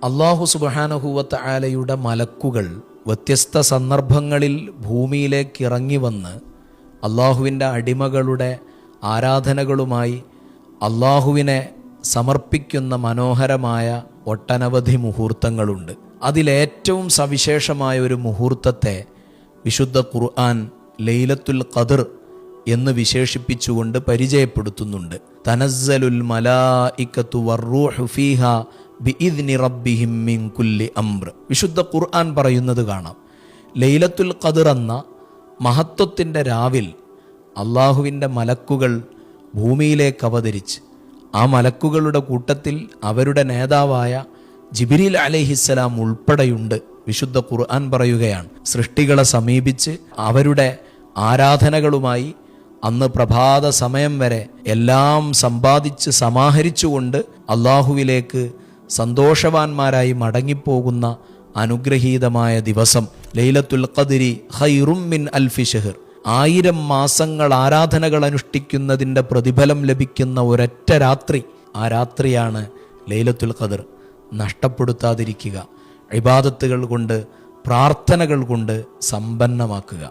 അല്ലാഹു സുബ്ഹാനഹു വ തആലയുടെ മലക്കുകൾ വ്യത്യസ്ത സന്ദർഭങ്ങളിൽ ഭൂമിയിലേക്ക് ഇറങ്ങി വന്ന് അള്ളാഹുവിൻ്റെ അടിമകളുടെ ആരാധനകളുമായി അള്ളാഹുവിനെ സമർപ്പിക്കുന്ന മനോഹരമായ ഒട്ടനവധി മുഹൂർത്തങ്ങളുണ്ട്. അതിലേറ്റവും സവിശേഷമായ ഒരു മുഹൂർത്തത്തെ വിശുദ്ധ ഖുർആൻ ലൈലത്തുൽ ഖദ്ർ എന്ന് വിശേഷിപ്പിച്ചുകൊണ്ട് പരിചയപ്പെടുത്തുന്നുണ്ട്. തനസ്സലുൽ മലായികത്തു വറൂഹു ഫീഹാ ബിഇദ്നി റബ്ബിഹിം മിൻ കുല്ലി അംർ. വിശുദ്ധ ഖുർആൻ പറയുന്നത് കാണാം, ലൈലത്തുൽ ഖദ്ർ എന്ന മഹത്വത്തിൻ്റെ രാവിൽ അള്ളാഹുവിൻ്റെ മലക്കുകൾ ഭൂമിയിലേക്ക് അവതരിച്ച് ആ മലക്കുകളുടെ കൂട്ടത്തിൽ അവരുടെ നേതാവായ ജിബ്രീൽ അലൈഹിസ്സലാം ഉൾപ്പെടെയുണ്ട്. വിശുദ്ധ ഖുർആൻ പറയുകയാണ്, സൃഷ്ടികളെ സമീപിച്ച് അവരുടെ ആരാധനകളുമായി അന്ന് പ്രഭാത സമയം വരെ എല്ലാം സമ്പാദിച്ച് സമാഹരിച്ചുകൊണ്ട് അള്ളാഹുവിലേക്ക് സന്തോഷവാന്മാരായി മടങ്ങിപ്പോകുന്ന അനുഗ്രഹീതമായ ദിവസം ലൈലത്തുൽ ഖദ്രി ഖൈറും മിൻ അൽഫി ശഹർ. 1000 മാസങ്ങൾ ആരാധനകൾ അനുഷ്ഠിക്കുന്നതിൻ്റെ പ്രതിഫലം ലഭിക്കുന്ന ഒരൊറ്റ രാത്രി, ആ രാത്രിയാണ് ലൈലത്തുൽ ഖദ്ർ. നഷ്ടപ്പെടുത്താതിരിക്കുക, ഇബാദത്തുകൾ കൊണ്ട് പ്രാർത്ഥനകൾ കൊണ്ട് സമ്പന്നമാക്കുക.